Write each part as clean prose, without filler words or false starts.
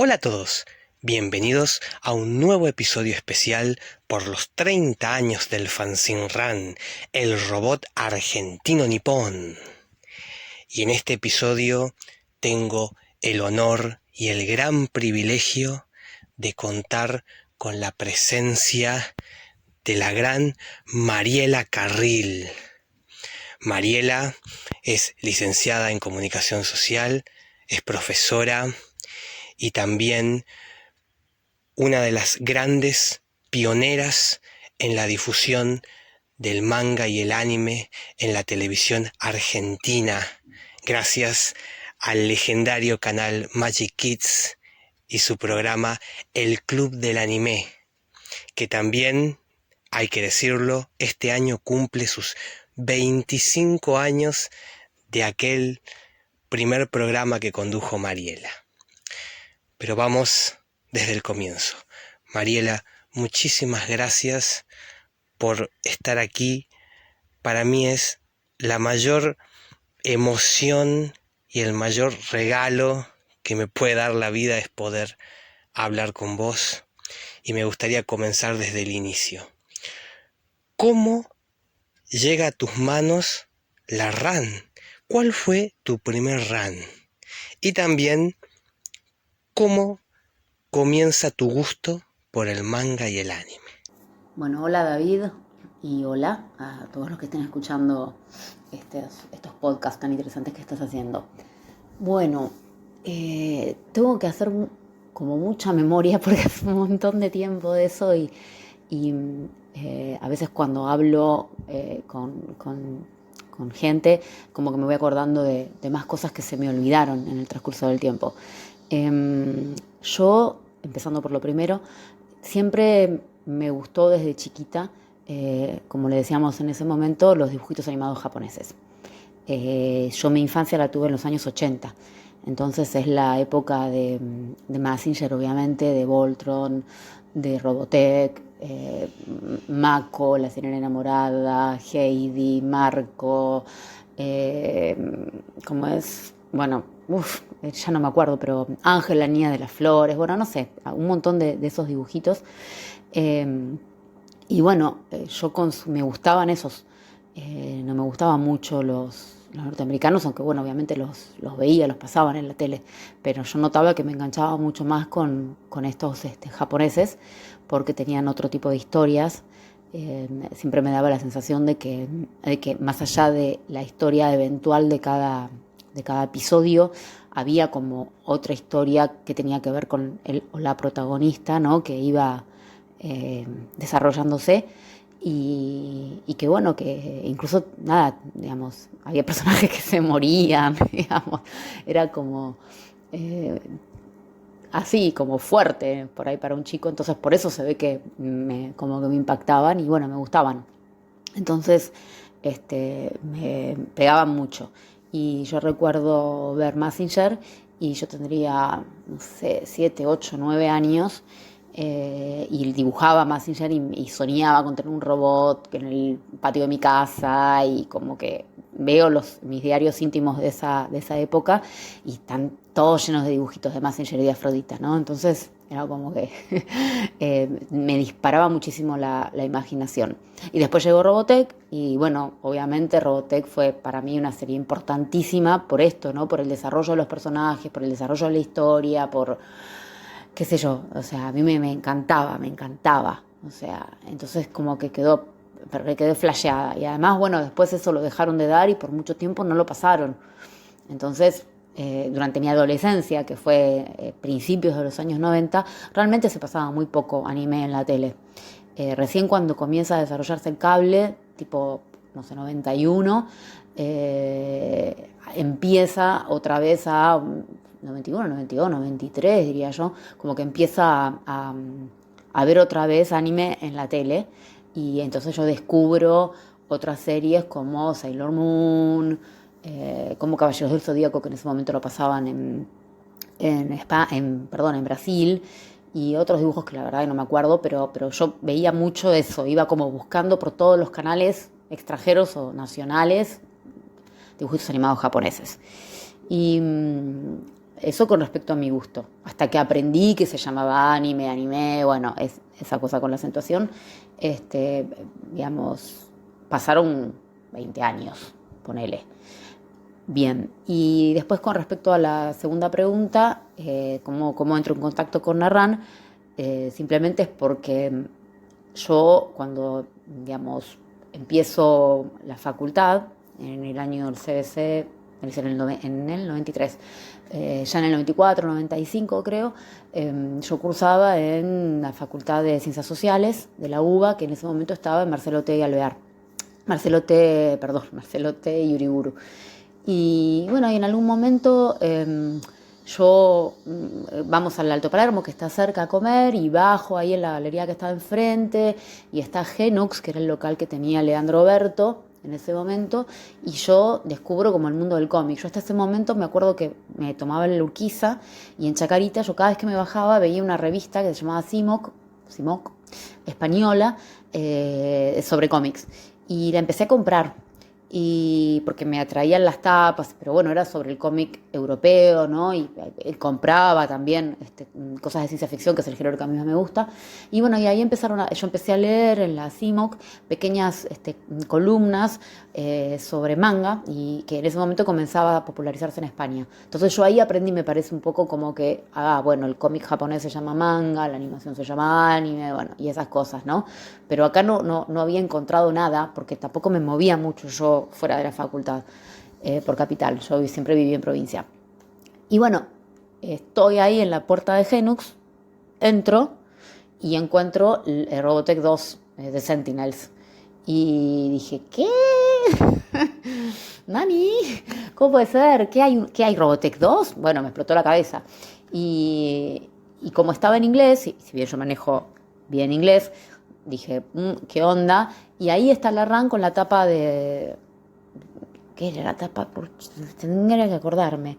Hola a todos, bienvenidos a un nuevo episodio especial por los 30 años del Fanzinran, el robot argentino nipón. Y en este episodio tengo el honor y el gran privilegio de contar con la presencia de la gran Mariela Carril. Mariela es licenciada en Comunicación Social, es profesora y también una de las grandes pioneras en la difusión del manga y el anime en la televisión argentina, gracias al legendario canal Magic Kids y su programa El Club del Anime, que también, hay que decirlo, este año cumple sus 25 años de aquel primer programa que condujo Mariela. Pero vamos desde el comienzo. Mariela, muchísimas gracias por estar aquí. Para mí es la mayor emoción y el mayor regalo que me puede dar la vida es poder hablar con vos. Y me gustaría comenzar desde el inicio. ¿Cómo llega a tus manos la RAN? ¿Cuál fue tu primer RAN? Y también, ¿cómo comienza tu gusto por el manga y el anime? Bueno, hola David y hola a todos los que estén escuchando estos podcasts tan interesantes que estás haciendo. Bueno, tengo que hacer como mucha memoria porque hace un montón de tiempo de eso y a veces cuando hablo con gente como que me voy acordando de más cosas que se me olvidaron en el transcurso del tiempo. Yo, empezando por lo primero, siempre me gustó desde chiquita, como le decíamos en ese momento, los dibujitos animados japoneses. Yo mi infancia la tuve en los años 80, entonces es la época de Mazinger, obviamente, de Voltron, de Robotech, Mako, la sirena enamorada, Heidi, Marco, ¿cómo es? Bueno, ya no me acuerdo, pero Ángel, la niña de las flores, bueno, no sé, un montón de esos dibujitos. Y bueno, me gustaban esos, no me gustaban mucho los norteamericanos, aunque bueno, obviamente los veía, los pasaban en la tele, pero yo notaba que me enganchaba mucho más con estos japoneses, porque tenían otro tipo de historias. Siempre me daba la sensación de que más allá de la historia eventual de cada episodio, había como otra historia que tenía que ver con el o la protagonista, ¿no? Que iba desarrollándose y que bueno, que incluso nada, digamos, había personajes que se morían, digamos, era como así, como fuerte por ahí para un chico, entonces por eso se ve que como que me impactaban y bueno, me gustaban. Entonces, me pegaban mucho. Y yo recuerdo ver Mazinger y yo tendría, no sé, 7, 8, 9 años, y dibujaba Mazinger y soñaba con tener un robot en el patio de mi casa y como que veo mis diarios íntimos de esa época y están todos llenos de dibujitos de Mazinger y de Afrodita, ¿no? Entonces era como que me disparaba muchísimo la imaginación. Y después llegó Robotech y bueno, obviamente Robotech fue para mí una serie importantísima por esto, ¿no? Por el desarrollo de los personajes, por el desarrollo de la historia, por qué sé yo, o sea, a mí me encantaba, o sea, entonces como que quedé flasheada. Y además, bueno, después eso lo dejaron de dar y por mucho tiempo no lo pasaron. Entonces, durante mi adolescencia, que fue principios de los años 90, realmente se pasaba muy poco anime en la tele. Recién cuando comienza a desarrollarse el cable, tipo, no sé, 91, empieza otra vez 91, 92, 93, diría yo, como que empieza a ver otra vez anime en la tele y entonces yo descubro otras series como Sailor Moon, como Caballeros del Zodíaco, que en ese momento lo pasaban en Brasil, y otros dibujos que la verdad no me acuerdo, pero yo veía mucho eso, iba como buscando por todos los canales extranjeros o nacionales dibujitos animados japoneses. Y eso con respecto a mi gusto. Hasta que aprendí que se llamaba anime, bueno, esa cosa con la acentuación, este, digamos, pasaron 20 años, ponele. Bien, y después con respecto a la segunda pregunta, ¿cómo entro en contacto con Narran? Simplemente es porque yo cuando, digamos, empiezo la facultad en el año del CBC, en el 93, ya en el 94, 95 creo, yo cursaba en la Facultad de Ciencias Sociales de la UBA, que en ese momento estaba en Marcelo T. y Alvear. Marcelo T. y Uriburu. Y bueno, y en algún momento vamos al Alto Palermo, que está cerca a comer, y bajo ahí en la galería que estaba enfrente, y está Genux, que era el local que tenía Leandro Berto en ese momento, y yo descubro como el mundo del cómic. Yo hasta ese momento me acuerdo que me tomaba el Urquiza, y en Chacarita yo cada vez que me bajaba veía una revista que se llamaba Simoc española, sobre cómics. Y la empecé a comprar y porque me atraían las tapas, pero bueno, era sobre el cómic europeo, ¿no? Y compraba también cosas de ciencia ficción, que es el género que a mí más me gusta. Y bueno, y ahí yo empecé a leer en la CIMOC pequeñas columnas sobre manga, y que en ese momento comenzaba a popularizarse en España. Entonces yo ahí aprendí, me parece un poco como que, bueno, el cómic japonés se llama manga, la animación se llama anime, bueno, y esas cosas, ¿no? Pero acá no había encontrado nada, porque tampoco me movía mucho yo fuera de la facultad, por capital. Yo siempre viví en provincia. Y bueno, estoy ahí en la puerta de Genux, entro y encuentro el Robotech 2 de Sentinels. Y dije, ¿qué? Nani, ¿cómo puede ser? ¿Qué hay Robotech 2? Bueno, me explotó la cabeza. Y como estaba en inglés, y si bien yo manejo bien inglés, dije, ¿qué onda? Y ahí está la RAN con la tapa de... ¿Qué era la tapa? Tendría que acordarme.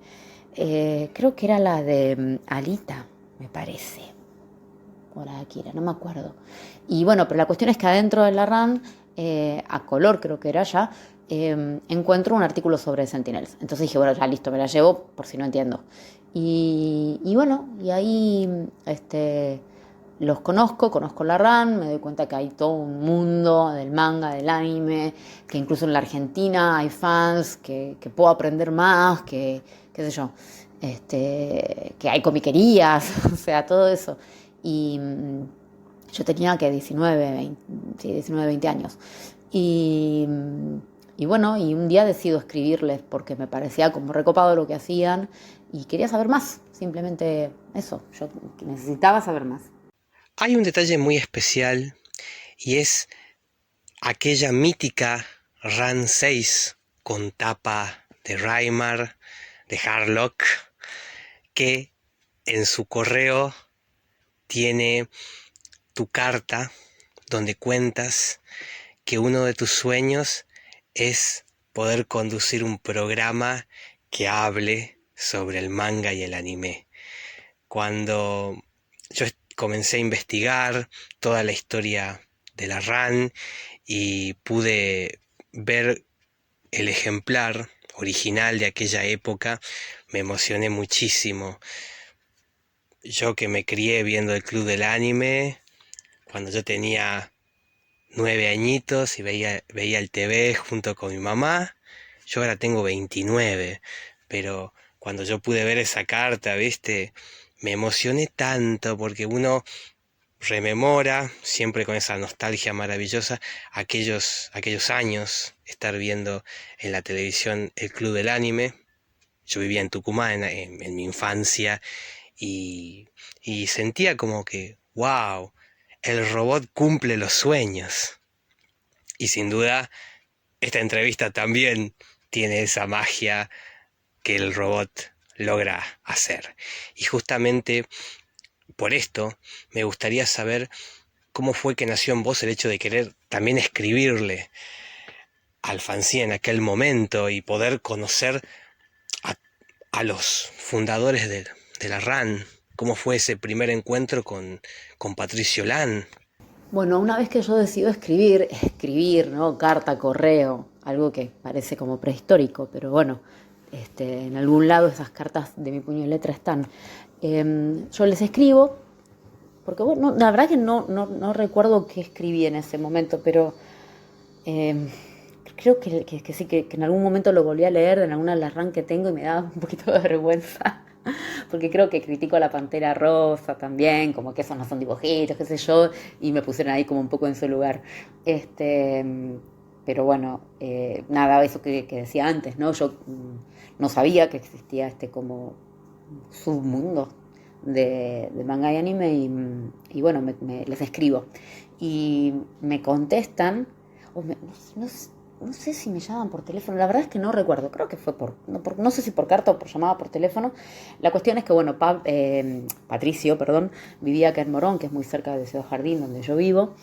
Creo que era la de Alita, me parece. O la de Akira, no me acuerdo. Y bueno, pero la cuestión es que adentro de la RAN, a color creo que era ya, encuentro un artículo sobre Sentinels. Entonces dije, bueno, ya listo, me la llevo por si no entiendo. Y bueno, y ahí los conozco la RAN, me doy cuenta que hay todo un mundo del manga, del anime, que incluso en la Argentina hay fans, que puedo aprender más, qué sé yo, que hay comiquerías, o sea, todo eso. Y yo tenía que 19, 20, sí, 19, 20 años. Y, y bueno, y un día decido escribirles porque me parecía como recopado lo que hacían y quería saber más, simplemente eso, yo necesitaba saber más. Hay un detalle muy especial y es aquella mítica RAN 6 con tapa de Reimar, de Harlock, que en su correo tiene tu carta donde cuentas que uno de tus sueños es poder conducir un programa que hable sobre el manga y el anime. Cuando yo comencé a investigar toda la historia de la RAN y pude ver el ejemplar original de aquella época, me emocioné muchísimo. Yo que me crié viendo el Club del Anime, cuando yo tenía 9 añitos y veía el TV junto con mi mamá. Yo ahora tengo 29, pero cuando yo pude ver esa carta, ¿viste? Me emocioné tanto porque uno rememora, siempre con esa nostalgia maravillosa, aquellos años, estar viendo en la televisión el Club del Anime. Yo vivía en Tucumán en mi infancia y sentía como que, wow, el robot cumple los sueños. Y sin duda, esta entrevista también tiene esa magia que el robot logra hacer. Y justamente por esto me gustaría saber cómo fue que nació en vos el hecho de querer también escribirle al fanzine en aquel momento y poder conocer a, a los fundadores de la RAN. ¿Cómo fue ese primer encuentro con Patricio Lan? Bueno, una vez que yo decido escribir, ¿no? Carta, correo, algo que parece como prehistórico, pero bueno, en algún lado esas cartas de mi puño y letra están. Yo les escribo, porque bueno, la verdad que no recuerdo qué escribí en ese momento, pero eh, creo que sí, que en algún momento lo volví a leer en alguna de las run que tengo y me da un poquito de vergüenza. Porque creo que critico a la Pantera Rosa también, como que esos no son dibujitos, qué sé yo, y me pusieron ahí como un poco en su lugar. Este, pero bueno, nada, eso que decía antes, ¿no? Yo no sabía que existía este como submundo de manga y anime y bueno, les escribo. Y me contestan, no sé si me llaman por teléfono, la verdad es que no recuerdo, creo que fue no sé si por carta o por llamada por teléfono. La cuestión es que, bueno, Patricio, perdón, vivía acá en Morón, que es muy cerca de Ciudad Jardín, donde yo vivo,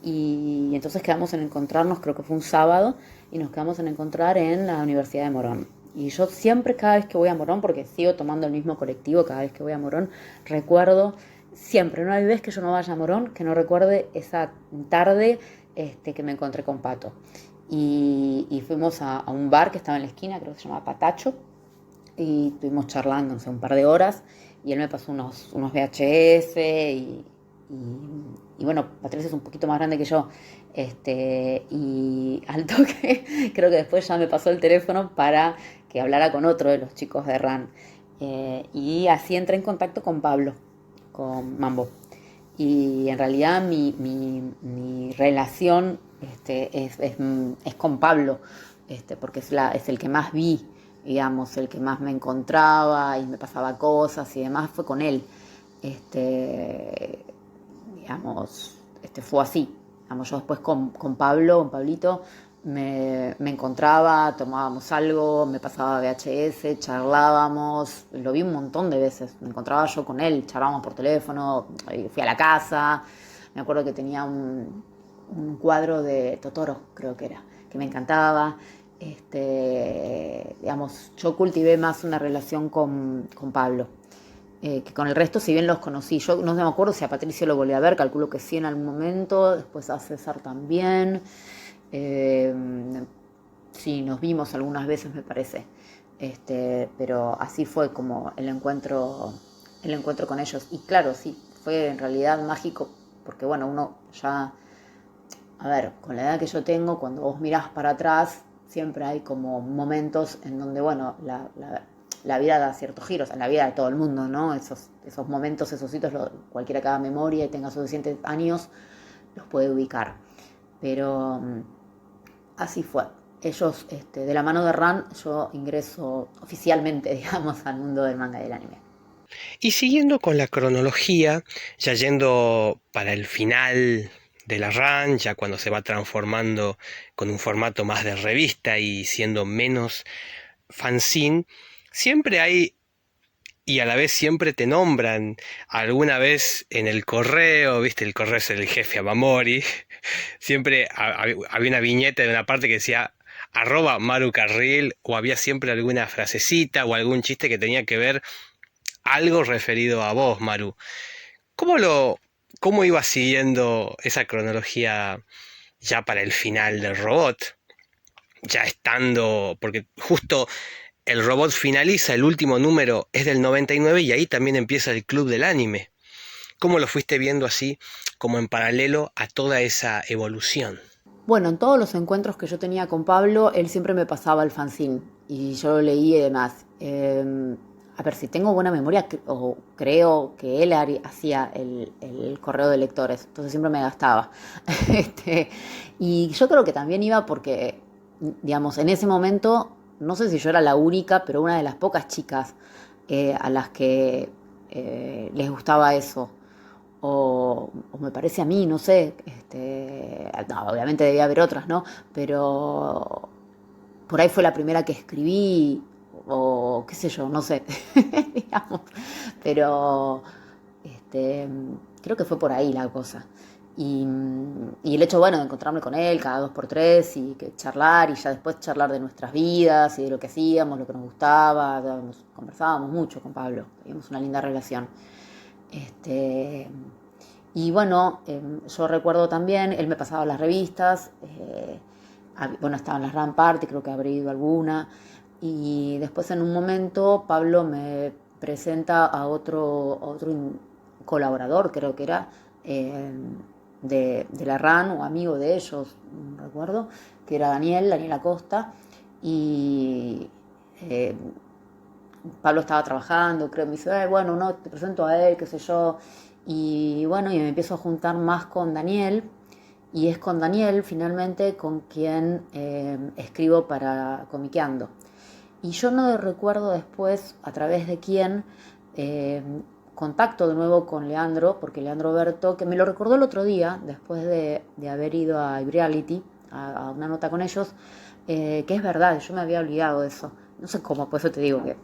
y entonces quedamos en encontrarnos, creo que fue un sábado, y nos quedamos en encontrar en la Universidad de Morón. Y yo siempre, cada vez que voy a Morón, porque sigo tomando el mismo colectivo cada vez que voy a Morón, recuerdo siempre, no hay vez que yo no vaya a Morón que no recuerde esa tarde que me encontré con Pato. Y fuimos a un bar que estaba en la esquina, creo que se llama Patacho, y estuvimos charlando, no sé, un par de horas, y él me pasó unos VHS, y bueno, Patricia es un poquito más grande que yo, y al toque, creo que después ya me pasó el teléfono para que hablara con otro de los chicos de RAN, y así entré en contacto con Pablo, con Mambo. Y en realidad mi relación es con Pablo, porque es el que más vi, digamos, el que más me encontraba y me pasaba cosas y demás, fue con él. Digamos, fue así. Digamos, yo después con Pablo, con Pablito, me encontraba, tomábamos algo, me pasaba VHS, charlábamos, lo vi un montón de veces, me encontraba yo con él, charlábamos por teléfono, fui a la casa, me acuerdo que tenía un cuadro de Totoro, creo que era, que me encantaba. Digamos, yo cultivé más una relación con Pablo, que con el resto, si bien los conocí. Yo no me acuerdo si a Patricio lo volví a ver, calculo que sí en algún momento, después a César también. Eh, sí, nos vimos algunas veces, me parece. Pero así fue como el encuentro con ellos. Y claro, sí, fue en realidad mágico, porque bueno, uno ya, a ver, con la edad que yo tengo, cuando vos mirás para atrás, siempre hay como momentos en donde, bueno, la vida da ciertos giros, en la vida de todo el mundo, ¿no? Esos momentos, esos hitos, cualquiera que haga memoria y tenga suficientes años, los puede ubicar. Pero así fue. Ellos, de la mano de RAN, yo ingreso oficialmente, digamos, al mundo del manga y del anime. Y siguiendo con la cronología, ya yendo para el final de la run, ya cuando se va transformando con un formato más de revista y siendo menos fanzine, siempre hay, y a la vez siempre te nombran alguna vez en el correo, viste, el correo es el jefe Amamori, siempre había una viñeta de una parte que decía @Maru Carril, o había siempre alguna frasecita o algún chiste que tenía que ver algo referido a vos, Maru. ¿Cómo lo, cómo ibas siguiendo esa cronología ya para el final del robot? Ya estando, porque justo el robot finaliza, el último número es del 99 y ahí también empieza el club del anime. ¿Cómo lo fuiste viendo así, como en paralelo a toda esa evolución? Bueno, en todos los encuentros que yo tenía con Pablo, él siempre me pasaba el fanzine y yo lo leí y demás. A ver, si tengo buena memoria, o creo que él hacía el correo de lectores, entonces siempre me gastaba. Este, y yo creo que también iba porque, digamos, en ese momento, no sé si yo era la única, pero una de las pocas chicas a las que les gustaba eso o me parece a mí, no sé, no, obviamente debía haber otras, ¿no? Pero por ahí fue la primera que escribí, o qué sé yo, no sé, digamos, pero este, creo que fue por ahí la cosa. Y el hecho, bueno, de encontrarme con él cada dos por tres y que charlar y ya después charlar de nuestras vidas y de lo que hacíamos, lo que nos gustaba, conversábamos mucho con Pablo, teníamos una linda relación. Este, y bueno, yo recuerdo también, él me pasaba las revistas, bueno, estaban las Run Party, creo que habré ido alguna, Y después en un momento Pablo me presenta a otro colaborador, creo que era, eh, de la RAN o amigo de ellos, no recuerdo, que era Daniel Acosta. Y eh, Pablo estaba trabajando, creo, me dice, bueno, no, te presento a él, qué sé yo. Y bueno, y me empiezo a juntar más con Daniel, y es con Daniel finalmente con quien escribo para Comiqueando. Y yo no recuerdo después a través de quién eh, contacto de nuevo con Leandro, porque Leandro Berto, que me lo recordó el otro día, después de haber ido a Reality, a una nota con ellos, que es verdad, yo me había olvidado de eso. No sé cómo, por eso te digo que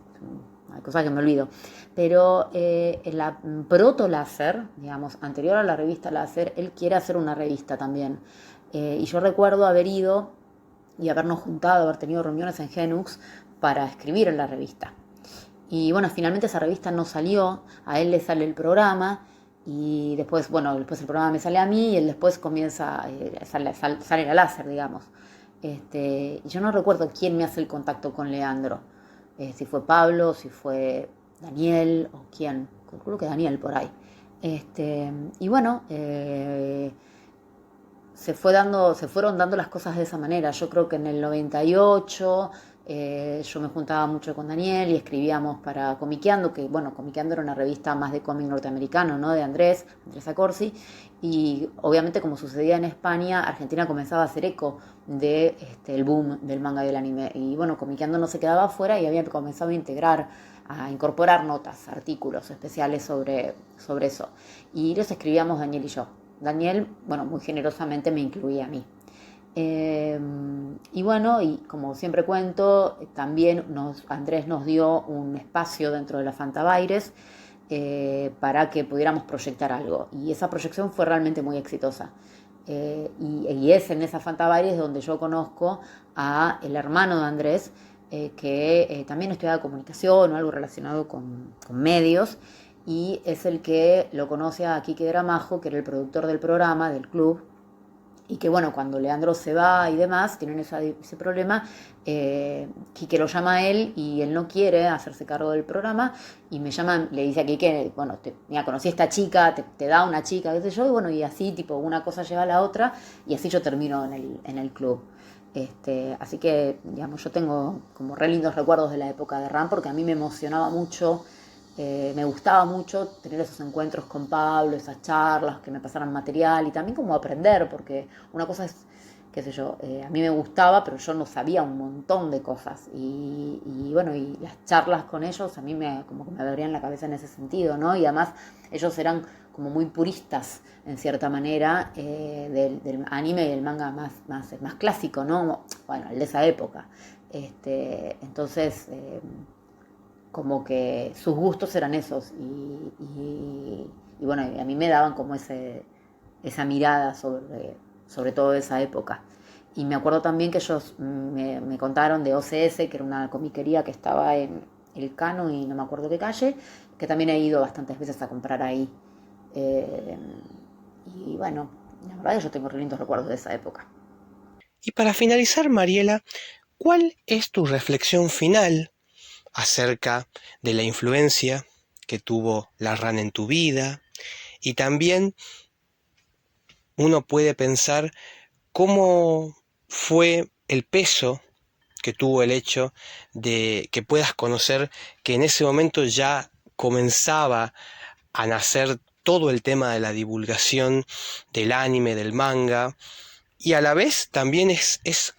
hay cosas que me olvido. Pero en la Proto Láser, digamos, anterior a la revista Láser, él quiere hacer una revista también. Y yo recuerdo haber ido y habernos juntado, haber tenido reuniones en Genux para escribir en la revista. Y bueno, finalmente esa revista no salió, a él le sale el programa y después, bueno, después el programa me sale a mí y él después comienza, sale la láser, digamos. Y yo no recuerdo quién me hace el contacto con Leandro, si fue Pablo, si fue Daniel o quién, creo que Daniel por ahí. Y bueno, se fueron dando las cosas de esa manera. Yo creo que en el 98 yo me juntaba mucho con Daniel y escribíamos para Comiqueando, que bueno, Comiqueando era una revista más de cómic norteamericano, ¿no? De Andrés Acorsi, y obviamente como sucedía en España, Argentina comenzaba a hacer eco de el boom del manga y del anime, y bueno, Comiqueando no se quedaba afuera y había comenzado a incorporar notas, artículos especiales sobre eso, y los escribíamos Daniel y yo. Daniel, bueno, muy generosamente me incluía a mí. Y bueno, y como siempre cuento, también Andrés nos dio un espacio dentro de la Fantabaires para que pudiéramos proyectar algo. Y esa proyección fue realmente muy exitosa. Y es en esa Fantabaires donde yo conozco a el hermano de Andrés, que también estudiaba comunicación o algo relacionado con medios, y es el que lo conoce a Quique Gramajo, que era el productor del programa, del club, y que bueno, cuando Leandro se va y demás, tienen ese problema, Quique lo llama a él y él no quiere hacerse cargo del programa, y me llama, le dice a Quique, bueno, mira, conocí a esta chica, te da una chica, qué sé yo, y bueno, y así, tipo, una cosa lleva a la otra, y así yo termino en el club. Así que, digamos, yo tengo como re lindos recuerdos de la época de RAM, porque a mí me emocionaba mucho, me gustaba mucho tener esos encuentros con Pablo, esas charlas, que me pasaran material y también como aprender, porque una cosa es, qué sé yo, a mí me gustaba, pero yo no sabía un montón de cosas. Y bueno, y las charlas con ellos a mí como que me abrían la cabeza en ese sentido, ¿no? Y además ellos eran como muy puristas, en cierta manera, del anime y del manga más clásico, ¿no? Bueno, el de esa época. Entonces, como que sus gustos eran esos, y bueno, a mí me daban como esa mirada sobre todo esa época. Y me acuerdo también que ellos me contaron de OCS, que era una comiquería que estaba en El Cano y no me acuerdo qué calle, que también he ido bastantes veces a comprar ahí. Eh, y bueno, la verdad que yo tengo re lindos recuerdos de esa época. Y para finalizar, Mariela, ¿cuál es tu reflexión final acerca de la influencia que tuvo la RAN en tu vida? Y también uno puede pensar cómo fue el peso que tuvo el hecho de que puedas conocer que en ese momento ya comenzaba a nacer todo el tema de la divulgación del anime, del manga, y a la vez también es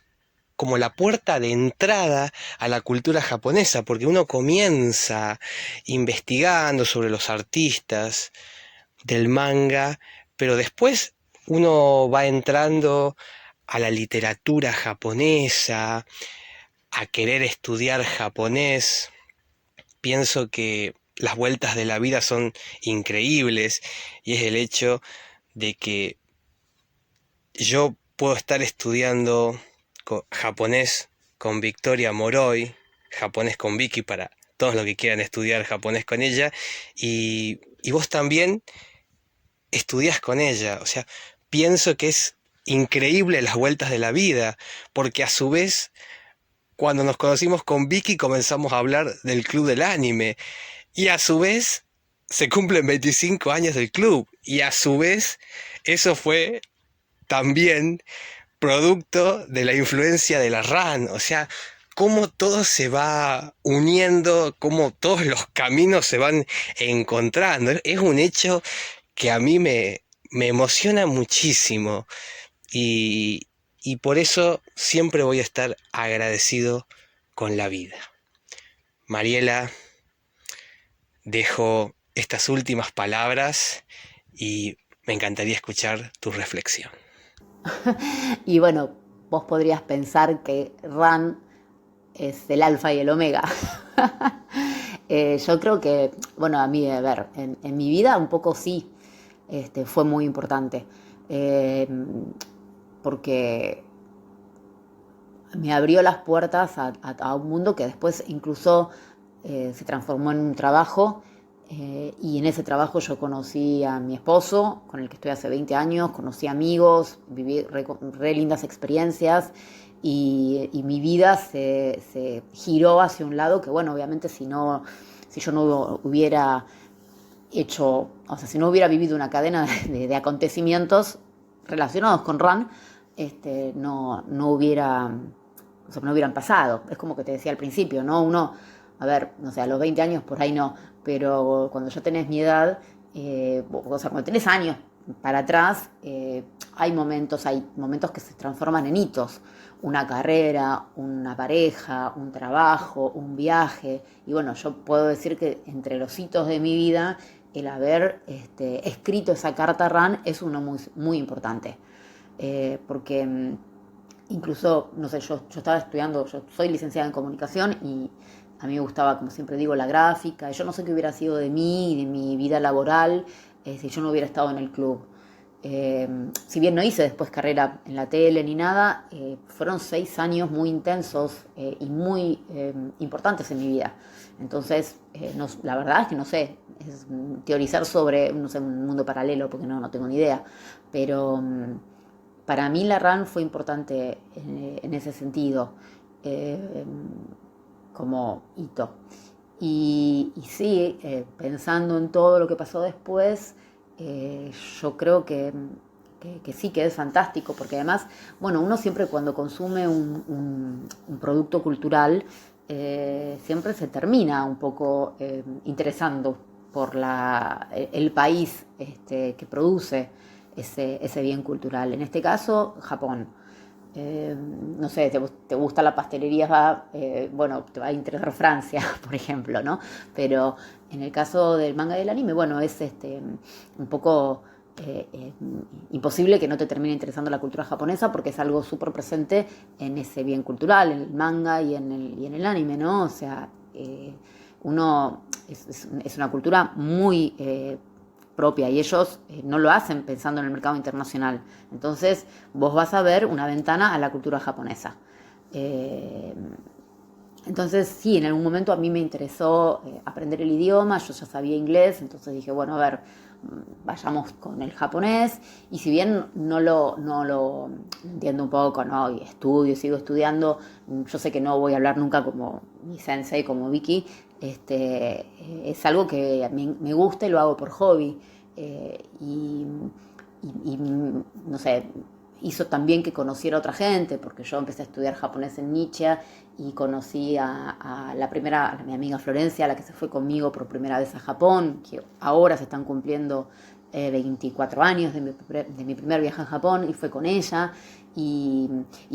como la puerta de entrada a la cultura japonesa, porque uno comienza investigando sobre los artistas del manga, pero después uno va entrando a la literatura japonesa, a querer estudiar japonés. Pienso que las vueltas de la vida son increíbles, y es el hecho de que yo puedo estar estudiando japonés con Victoria Moroi, japonés con Vicky para todos los que quieran estudiar japonés con ella, y vos también estudias con ella. O sea, pienso que es increíble las vueltas de la vida, porque a su vez cuando nos conocimos con Vicky comenzamos a hablar del club del anime. Y a su vez se cumplen 25 años del club. Y a su vez eso fue también producto de la influencia de la RAN. O sea, cómo todo se va uniendo, cómo todos los caminos se van encontrando. Es un hecho que a mí me emociona muchísimo y, y por eso siempre voy a estar agradecido con la vida. Mariela, dejo estas últimas palabras y me encantaría escuchar tu reflexión. Y bueno, vos podrías pensar que RAN es el alfa y el omega. Yo creo que, bueno, a mí, a ver, en mi vida un poco sí, fue muy importante. Eh, Porque me abrió las puertas a un mundo que después incluso se transformó en un trabajo, y en ese trabajo yo conocí a mi esposo, con el que estoy hace 20 años, conocí amigos, viví re lindas experiencias y mi vida se giró hacia un lado que, bueno, obviamente si yo no hubiera hecho, o sea, si no hubiera vivido una cadena de acontecimientos relacionados con RAN, no hubiera, o sea, no hubieran pasado. Es como que te decía al principio, ¿no? Uno, a ver, no sé, a los 20 años por ahí no, pero cuando ya tenés mi edad, o sea, cuando tenés años para atrás, hay momentos que se transforman en hitos. Una carrera, una pareja, un trabajo, un viaje. Y bueno, yo puedo decir que entre los hitos de mi vida, el haber escrito esa carta RAN es uno muy, muy importante. Porque incluso, no sé, yo estaba estudiando, yo soy licenciada en comunicación y a mí me gustaba, como siempre digo, la gráfica. Y yo no sé qué hubiera sido de mí y de mi vida laboral si yo no hubiera estado en el club. Si bien no hice después carrera en la tele ni nada, fueron 6 años muy intensos y muy importantes en mi vida. Entonces, no, la verdad es que no sé, es teorizar sobre, no sé, un mundo paralelo, porque no tengo ni idea. Pero para mí la RAN fue importante en ese sentido, eh, como hito. Y sí, pensando en todo lo que pasó después, yo creo que sí, que es fantástico, porque además, bueno, uno siempre cuando consume un producto cultural, siempre se termina un poco interesando por el país que produce ese bien cultural. En este caso, Japón. No sé, te gusta la pastelería, bueno, te va a interesar Francia, por ejemplo, ¿no? Pero en el caso del manga y del anime, bueno, es un poco imposible que no te termine interesando la cultura japonesa porque es algo súper presente en ese bien cultural, en el manga y en el anime, ¿no? O sea, uno es una cultura muy propia y ellos no lo hacen pensando en el mercado internacional. Entonces vos vas a ver una ventana a la cultura japonesa. Eh, entonces sí, en algún momento a mí me interesó aprender el idioma, yo ya sabía inglés, entonces dije, bueno, a ver, vayamos con el japonés, y si bien no lo entiendo un poco, ¿no? Y estudio, sigo estudiando, yo sé que no voy a hablar nunca como mi sensei, como Vicky, es algo que a mí me gusta y lo hago por hobby. Y no sé, hizo también que conociera a otra gente, porque yo empecé a estudiar japonés en Nietzsche y conocí a mi amiga Florencia, la que se fue conmigo por primera vez a Japón, que ahora se están cumpliendo 24 años de mi primer viaje a Japón, y fue con ella. Y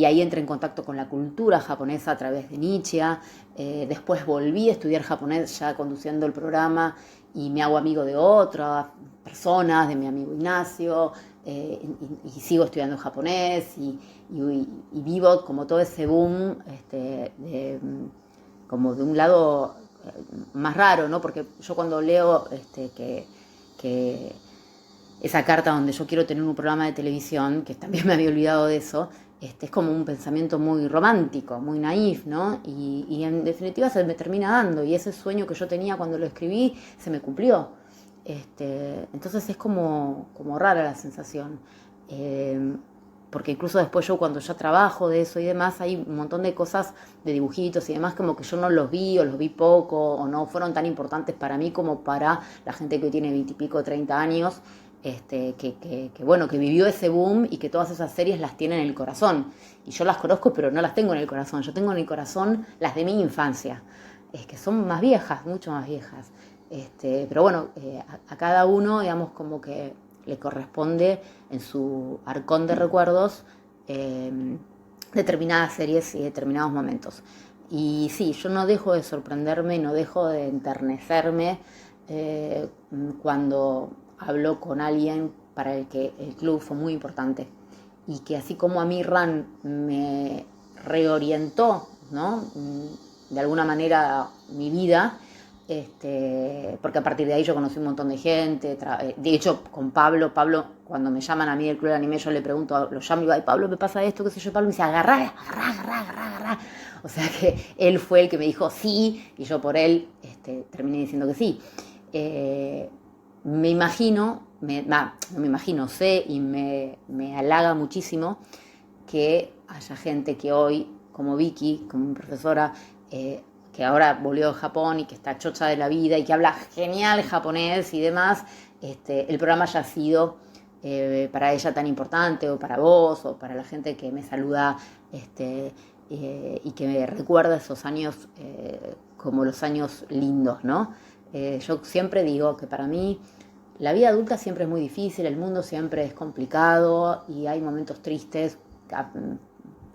ahí entré en contacto con la cultura japonesa a través de Nietzsche. Después volví a estudiar japonés ya conduciendo el programa y me hago amigo de otras personas, de mi amigo Ignacio, y sigo estudiando japonés y vivo como todo ese boom, como de un lado más raro, ¿no? Porque yo cuando leo que esa carta donde yo quiero tener un programa de televisión, que también me había olvidado de eso, es como un pensamiento muy romántico, muy naif, ¿no? Y en definitiva se me termina dando, y ese sueño que yo tenía cuando lo escribí se me cumplió. Entonces es como rara la sensación. porque incluso después yo cuando ya trabajo de eso y demás, hay un montón de cosas de dibujitos y demás como que yo no los vi o los vi poco o no fueron tan importantes para mí como para la gente que hoy tiene 20 y pico, 30 años, bueno, que vivió ese boom y que todas esas series las tiene en el corazón. Y yo las conozco, pero no las tengo en el corazón. Yo tengo en el corazón las de mi infancia, que son más viejas, mucho más viejas. Pero bueno, a cada uno, digamos, como que le corresponde en su arcón de recuerdos eh, determinadas series y determinados momentos. Y sí, yo no dejo de sorprenderme, no dejo de enternecerme cuando hablo con alguien para el que el club fue muy importante. Y que así como a mí Ran me reorientó, ¿no? De alguna manera mi vida, porque a partir de ahí yo conocí un montón de gente, de hecho con Pablo, cuando me llaman a mí del Club del Anime, yo le pregunto, lo llamo y digo, Pablo, me pasa esto, qué sé yo, Pablo me dice, agarrá, agarrá. O sea que él fue el que me dijo sí, y yo por él terminé diciendo que sí. Me imagino, no me imagino, sé y me halaga muchísimo que haya gente que hoy, como Vicky, como mi profesora, que ahora volvió de Japón y que está chocha de la vida y que habla genial japonés y demás, el programa haya sido para ella tan importante, o para vos, o para la gente que me saluda y que me recuerda esos años como los años lindos, ¿no? Yo siempre digo que para mí la vida adulta siempre es muy difícil, el mundo siempre es complicado y hay momentos tristes a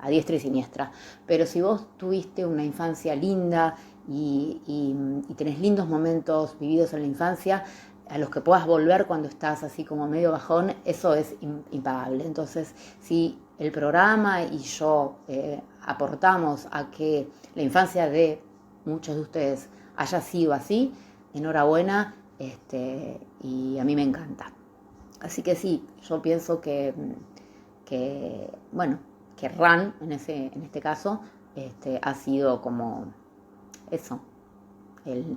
diestra y siniestra. Pero si vos tuviste una infancia linda y tenés lindos momentos vividos en la infancia, a los que puedas volver cuando estás así como medio bajón, eso es impagable. Entonces, si el programa y yo aportamos a que la infancia de muchos de ustedes haya sido así, enhorabuena, y a mí me encanta. Así que sí, yo pienso bueno, que Ran, en este caso, ha sido como eso, el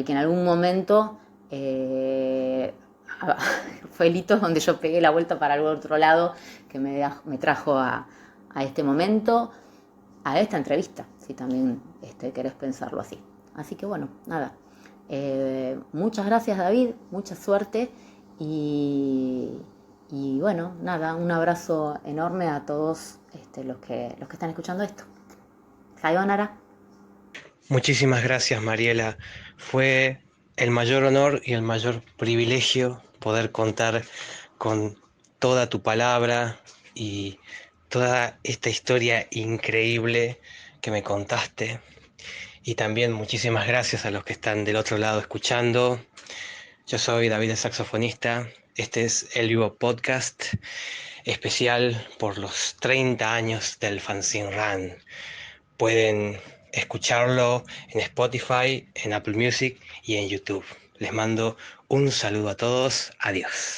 que en algún momento fue el hito donde yo pegué la vuelta para el otro lado, que me trajo a este momento, a esta entrevista, si también querés pensarlo así. Así que bueno, nada. Muchas gracias, David, mucha suerte y bueno, nada, un abrazo enorme a todos los que están escuchando esto. Sayonara. Muchísimas gracias, Mariela. Fue el mayor honor y el mayor privilegio poder contar con toda tu palabra y toda esta historia increíble que me contaste. Y también muchísimas gracias a los que están del otro lado escuchando. Yo soy David, el saxofonista. Este es el Vivo Podcast especial por los 30 años del Fanzine Run. Pueden escucharlo en Spotify, en Apple Music y en YouTube. Les mando un saludo a todos. Adiós.